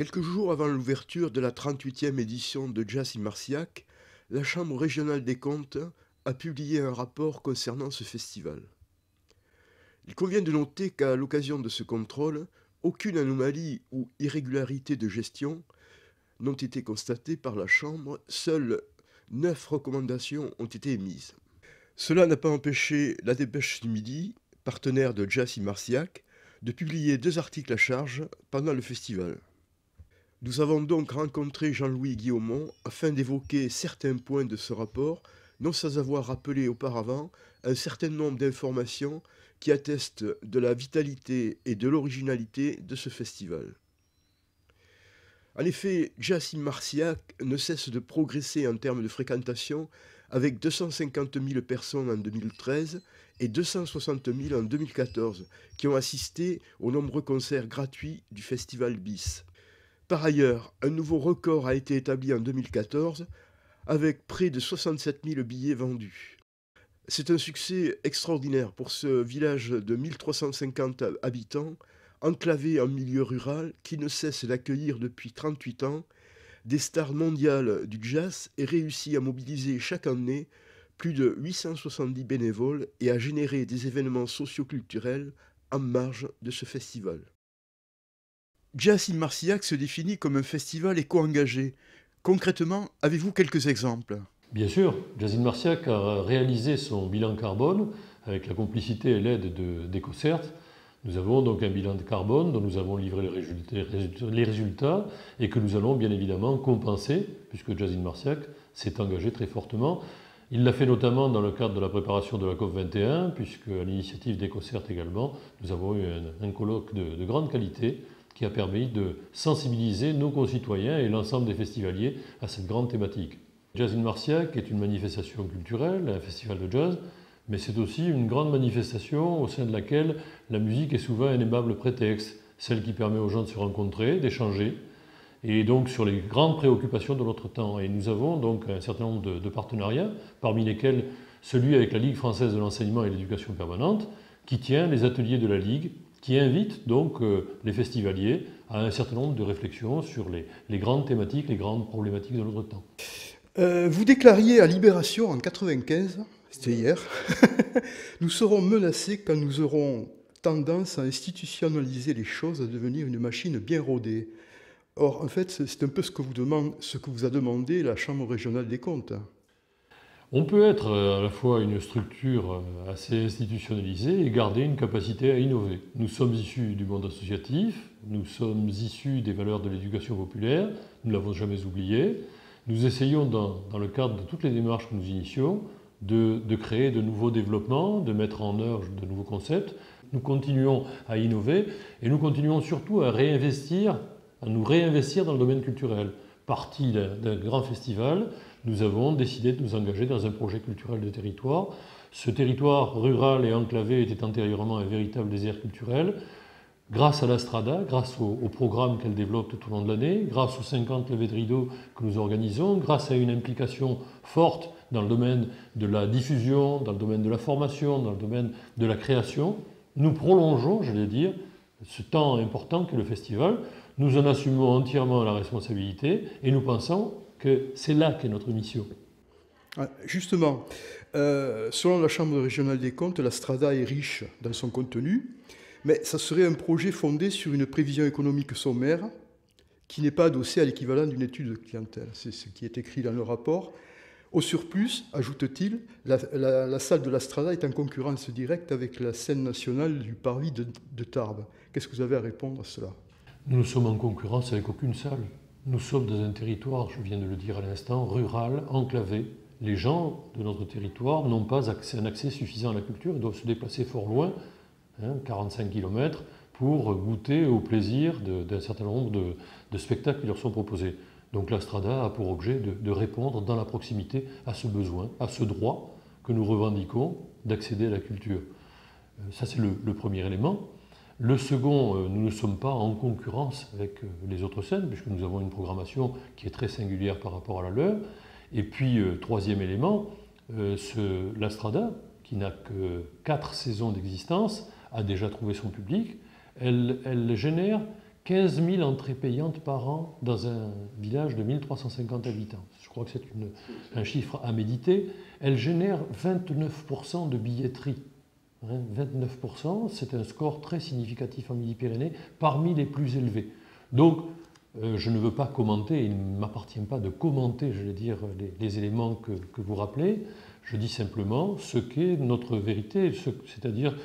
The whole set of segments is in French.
Quelques jours avant l'ouverture de la 38e édition de Jazz in Marciac, la Chambre régionale des comptes a publié un rapport concernant ce festival. Il convient de noter qu'à l'occasion de ce contrôle, aucune anomalie ou irrégularité de gestion n'ont été constatées par la Chambre, seules 9 recommandations ont été émises. Cela n'a pas empêché la Dépêche du Midi, partenaire de Jazz in Marciac, de publier 2 articles à charge pendant le festival. Nous avons donc rencontré Jean-Louis Guillaumont afin d'évoquer certains points de ce rapport, non sans avoir rappelé auparavant un certain nombre d'informations qui attestent de la vitalité et de l'originalité de ce festival. En effet, Jazz in Marciac ne cesse de progresser en termes de fréquentation avec 250 000 personnes en 2013 et 260 000 en 2014 qui ont assisté aux nombreux concerts gratuits du Festival BIS. Par ailleurs, un nouveau record a été établi en 2014 avec près de 67 000 billets vendus. C'est un succès extraordinaire pour ce village de 1350 habitants, enclavé en milieu rural, qui ne cesse d'accueillir depuis 38 ans des stars mondiales du jazz et réussit à mobiliser chaque année plus de 870 bénévoles et à générer des événements socio-culturels en marge de ce festival. Jazz in Marciac se définit comme un festival éco-engagé. Concrètement, avez-vous quelques exemples ? Bien sûr, Jazz in Marciac a réalisé son bilan carbone avec la complicité et l'aide d'EcoCert. Nous avons donc un bilan de carbone dont nous avons livré les résultats et que nous allons bien évidemment compenser puisque Jazz in Marciac s'est engagé très fortement. Il l'a fait notamment dans le cadre de la préparation de la COP21 puisque à l'initiative d'EcoCert également, nous avons eu un colloque de grande qualité qui a permis de sensibiliser nos concitoyens et l'ensemble des festivaliers à cette grande thématique. Jazz in Marciac est une manifestation culturelle, un festival de jazz, mais c'est aussi une grande manifestation au sein de laquelle la musique est souvent un aimable prétexte, celle qui permet aux gens de se rencontrer, d'échanger, et donc sur les grandes préoccupations de notre temps. Et nous avons donc un certain nombre de partenariats, parmi lesquels celui avec la Ligue française de l'enseignement et de l'éducation permanente, qui tient les ateliers de la Ligue, qui invite donc les festivaliers à un certain nombre de réflexions sur les grandes thématiques, les grandes problématiques de notre temps. Vous déclariez à Libération en 1995, c'était hier, nous serons menacés quand nous aurons tendance à institutionnaliser les choses, à devenir une machine bien rodée. Or, en fait, c'est un peu ce que vous a demandé la Chambre régionale des comptes. On peut être à la fois une structure assez institutionnalisée et garder une capacité à innover. Nous sommes issus du monde associatif, nous sommes issus des valeurs de l'éducation populaire, nous ne l'avons jamais oublié. Nous essayons, dans le cadre de toutes les démarches que nous initions, de créer de nouveaux développements, de mettre en œuvre de nouveaux concepts. Nous continuons à innover et nous continuons surtout à nous réinvestir dans le domaine culturel. Partie d'un grand festival, nous avons décidé de nous engager dans un projet culturel de territoire. Ce territoire rural et enclavé était antérieurement un véritable désert culturel. Grâce à la Strada, grâce au programme qu'elle développe tout au long de l'année, grâce aux 50 levées de rideaux que nous organisons, grâce à une implication forte dans le domaine de la diffusion, dans le domaine de la formation, dans le domaine de la création, nous prolongeons, j'allais dire, ce temps important qu'est le festival. Nous en assumons entièrement la responsabilité et nous pensons que c'est là qu'est notre mission. Justement, selon la Chambre régionale des comptes, la Strada est riche dans son contenu, mais ça serait un projet fondé sur une prévision économique sommaire qui n'est pas adossée à l'équivalent d'une étude de clientèle. C'est ce qui est écrit dans le rapport. Au surplus, ajoute-t-il, la salle de la Strada est en concurrence directe avec la scène nationale du Parvis de Tarbes. Qu'est-ce que vous avez à répondre à cela ? Nous ne sommes en concurrence avec aucune salle. Nous sommes dans un territoire, je viens de le dire à l'instant, rural, enclavé. Les gens de notre territoire n'ont pas un accès suffisant à la culture, ils doivent se déplacer fort loin, 45 km, pour goûter au plaisir d'un certain nombre de spectacles qui leur sont proposés. Donc la Strada a pour objet de répondre dans la proximité à ce besoin, à ce droit que nous revendiquons d'accéder à la culture. Ça c'est le premier élément. Le second, nous ne sommes pas en concurrence avec les autres scènes, puisque nous avons une programmation qui est très singulière par rapport à la leur. Et puis, troisième élément, la Strada, qui n'a que 4 saisons d'existence, a déjà trouvé son public. Elle génère 15 000 entrées payantes par an dans un village de 1350 habitants. Je crois que c'est un chiffre à méditer. Elle génère 29% de billetterie. 29%, c'est un score très significatif en Midi-Pyrénées, parmi les plus élevés. Donc, je ne veux pas commenter, il ne m'appartient pas de commenter, je vais dire, les éléments que vous rappelez. Je dis simplement ce qu'est notre vérité, c'est-à-dire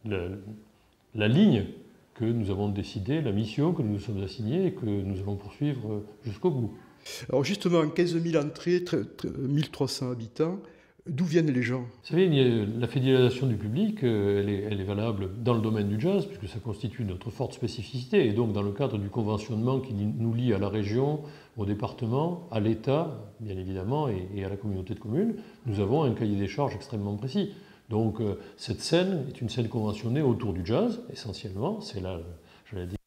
la ligne que nous avons décidée, la mission que nous nous sommes assignée et que nous allons poursuivre jusqu'au bout. Alors justement, 15 000 entrées, 1300 habitants, d'où viennent les gens? Vous savez, la fidélisation du public, elle est valable dans le domaine du jazz, puisque ça constitue notre forte spécificité, et donc dans le cadre du conventionnement qui nous lie à la région, au département, à l'État, bien évidemment, et à la communauté de communes, nous avons un cahier des charges extrêmement précis. Donc cette scène est une scène conventionnée autour du jazz, essentiellement, c'est là, j'allais dire,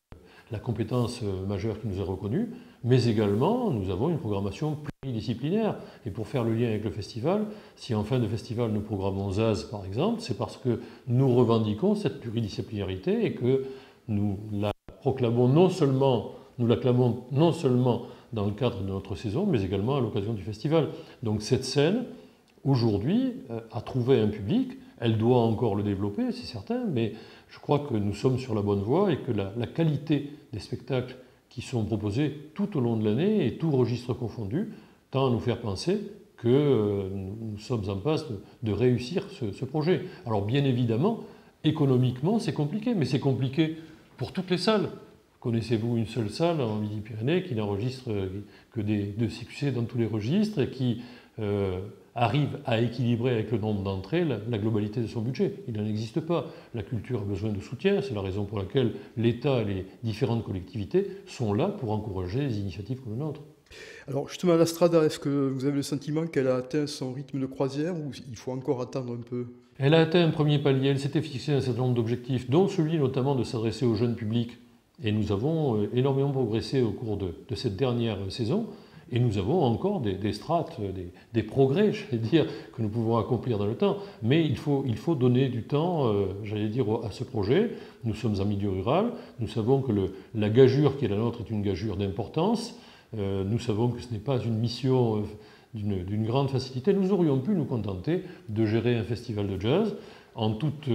la compétence majeure qui nous est reconnue, mais également nous avons une programmation pluridisciplinaire. Et pour faire le lien avec le festival, si en fin de festival nous programmons Zaz par exemple, c'est parce que nous revendiquons cette pluridisciplinarité et que nous la proclamons non seulement, nous l'acclamons non seulement dans le cadre de notre saison, mais également à l'occasion du festival. Donc cette scène, aujourd'hui, a trouvé un public. Elle doit encore le développer, c'est certain, mais je crois que nous sommes sur la bonne voie et que la qualité des spectacles qui sont proposés tout au long de l'année et tout registre confondu tend à nous faire penser que nous sommes en passe de réussir ce projet. Alors bien évidemment, économiquement, c'est compliqué, mais c'est compliqué pour toutes les salles. Connaissez-vous une seule salle en Midi-Pyrénées qui n'enregistre que de succès dans tous les registres et qui arrive à équilibrer avec le nombre d'entrées la globalité de son budget? Il n'en existe pas. La culture a besoin de soutien, c'est la raison pour laquelle l'État et les différentes collectivités sont là pour encourager les initiatives comme la nôtre. Alors justement, la Strada, est-ce que vous avez le sentiment qu'elle a atteint son rythme de croisière ou il faut encore attendre un peu? Elle a atteint un premier palier, elle s'était fixé un certain nombre d'objectifs, dont celui notamment de s'adresser au jeune public. Et nous avons énormément progressé au cours de cette dernière saison. Et nous avons encore des strates, des progrès, j'allais dire, que nous pouvons accomplir dans le temps. Mais il faut donner du temps, j'allais dire, à ce projet. Nous sommes en milieu rural. Nous savons que la gageure qui est la nôtre est une gageure d'importance. Nous savons que ce n'est pas une mission d'une grande facilité. Nous aurions pu nous contenter de gérer un festival de jazz en toute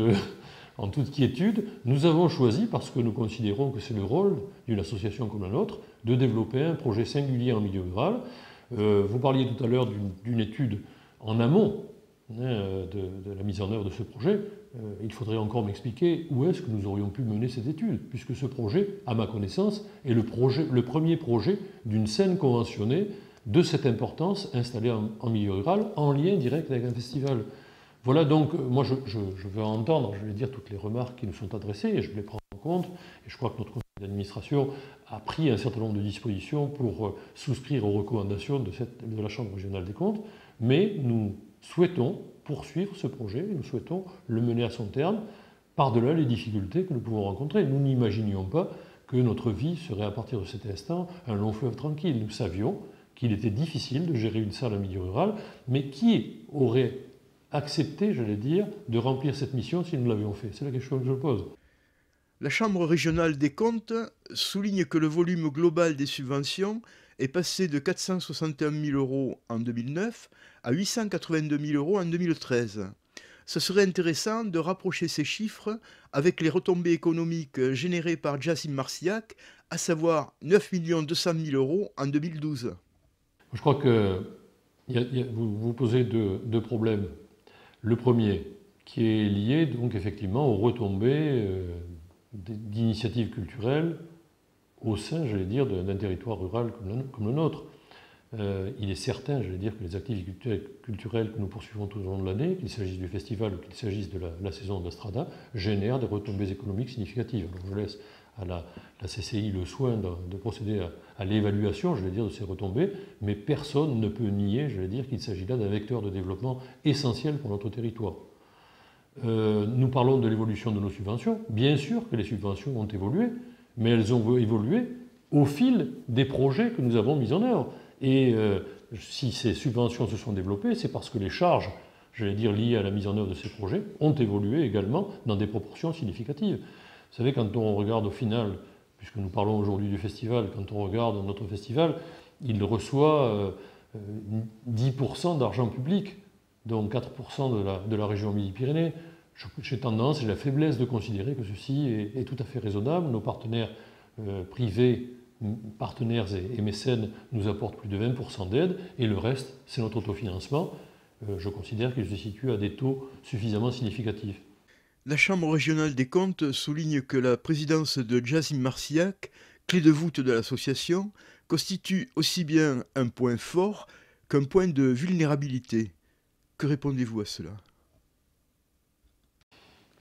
quiétude. Nous avons choisi, parce que nous considérons que c'est le rôle d'une association comme la nôtre, de développer un projet singulier en milieu rural. Vous parliez tout à l'heure d'une étude en amont de la mise en œuvre de ce projet. Il faudrait encore m'expliquer où est-ce que nous aurions pu mener cette étude, puisque ce projet, à ma connaissance, est le premier projet d'une scène conventionnée de cette importance installée en milieu rural, en lien direct avec un festival. Voilà donc, moi je veux entendre, je vais dire, toutes les remarques qui nous sont adressées et je les prends en compte. Et je crois que notre conseil d'administration a pris un certain nombre de dispositions pour souscrire aux recommandations de la Chambre régionale des comptes. Mais nous souhaitons poursuivre ce projet, nous souhaitons le mener à son terme, par-delà les difficultés que nous pouvons rencontrer. Nous n'imaginions pas que notre vie serait à partir de cet instant un long fleuve tranquille. Nous savions qu'il était difficile de gérer une salle en milieu rural, mais qui aurait accepter, j'allais dire, de remplir cette mission si nous l'avions fait? C'est la question que je pose. La Chambre régionale des comptes souligne que le volume global des subventions est passé de 461 000 € en 2009 à 882 000 € en 2013. Ce serait intéressant de rapprocher ces chiffres avec les retombées économiques générées par Jazz in Marcillac, à savoir 9 200 000 € en 2012. Je crois que vous posez deux problèmes. Le premier, qui est lié donc effectivement aux retombées d'initiatives culturelles au sein, j'allais dire, d'un territoire rural comme le nôtre. Il est certain, j'allais dire, que les activités culturelles que nous poursuivons tout au long de l'année, qu'il s'agisse du festival ou qu'il s'agisse de la saison de la Strada, génèrent des retombées économiques significatives. Alors je laisse à la CCI le soin de procéder à l'évaluation, je vais dire, de ces retombées, mais personne ne peut nier, je vais dire, qu'il s'agit là d'un vecteur de développement essentiel pour notre territoire. Nous parlons de l'évolution de nos subventions. Bien sûr que les subventions ont évolué, mais elles ont évolué au fil des projets que nous avons mis en œuvre. Et si ces subventions se sont développées, c'est parce que les charges, j'allais dire, liées à la mise en œuvre de ces projets, ont évolué également dans des proportions significatives. Vous savez, quand on regarde au final puisque nous parlons aujourd'hui du festival, quand on regarde notre festival, il reçoit 10% d'argent public, donc 4% de la région Midi-Pyrénées. J'ai tendance, j'ai la faiblesse de considérer que ceci est tout à fait raisonnable. Nos partenaires privés, partenaires et mécènes nous apportent plus de 20% d'aide, et le reste, c'est notre autofinancement. Je considère qu'il se situe à des taux suffisamment significatifs. La Chambre régionale des comptes souligne que la présidence de Jasim Marcillac, clé de voûte de l'association, constitue aussi bien un point fort qu'un point de vulnérabilité. Que répondez-vous à cela?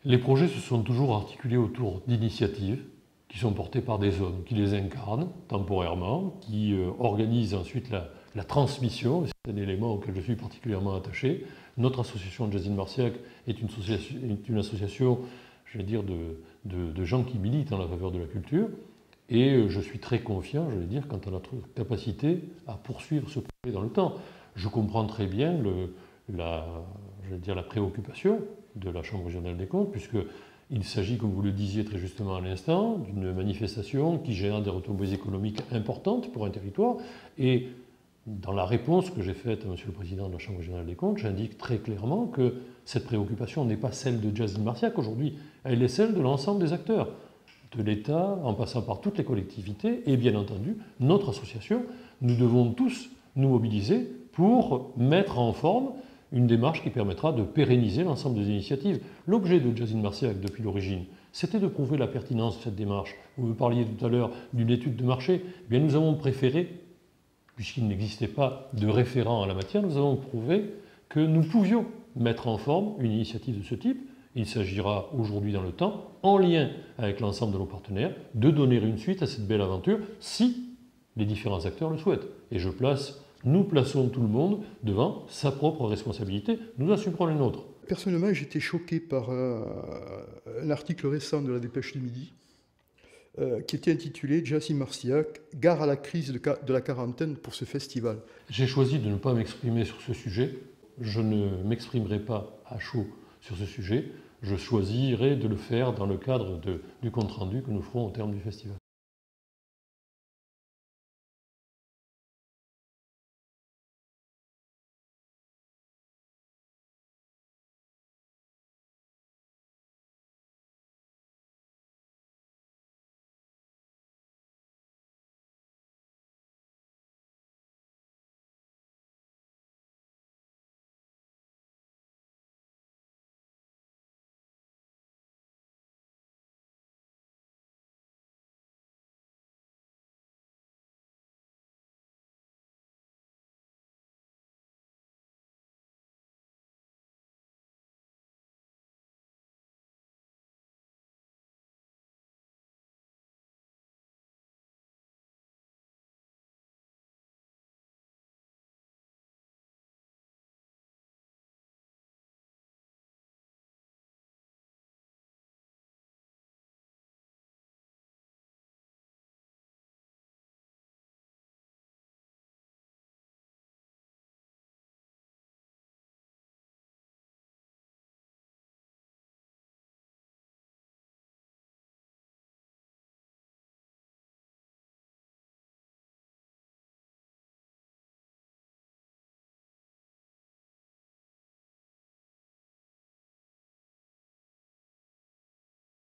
Les projets se sont toujours articulés autour d'initiatives qui sont portées par des hommes qui les incarnent temporairement, qui organisent ensuite la transmission. C'est un élément auquel je suis particulièrement attaché. Notre association Jasim Marcillac est une association, je vais dire, de gens qui militent en la faveur de la culture. Et je suis très confiant, je vais dire, quant à notre capacité à poursuivre ce projet dans le temps. Je comprends très bien la préoccupation de la Chambre régionale des comptes, puisqu'il s'agit, comme vous le disiez très justement à l'instant, d'une manifestation qui génère des retombées économiques importantes pour un territoire. Et dans la réponse que j'ai faite à Monsieur le Président de la Chambre régionale des comptes, j'indique très clairement que cette préoccupation n'est pas celle de Jasim Marcillac aujourd'hui, elle est celle de l'ensemble des acteurs, de l'État, en passant par toutes les collectivités, et bien entendu, notre association. Nous devons tous nous mobiliser pour mettre en forme une démarche qui permettra de pérenniser l'ensemble des initiatives. L'objet de Jasim Marcillac depuis l'origine, c'était de prouver la pertinence de cette démarche. Vous me parliez tout à l'heure d'une étude de marché. Eh bien, nous avons préféré, puisqu'il n'existait pas de référent en la matière, nous avons prouvé que nous pouvions mettre en forme une initiative de ce type. Il s'agira aujourd'hui dans le temps, en lien avec l'ensemble de nos partenaires, de donner une suite à cette belle aventure si les différents acteurs le souhaitent. Et nous plaçons tout le monde devant sa propre responsabilité, nous assumerons les nôtres. Personnellement, j'étais choqué par un article récent de la Dépêche du Midi qui était intitulé « Jasim Marcillac, gare à la crise de la quarantaine pour ce festival ». J'ai choisi de ne pas m'exprimer sur ce sujet. Je ne m'exprimerai pas à chaud sur ce sujet. Je choisirai de le faire dans le cadre du compte-rendu que nous ferons au terme du festival.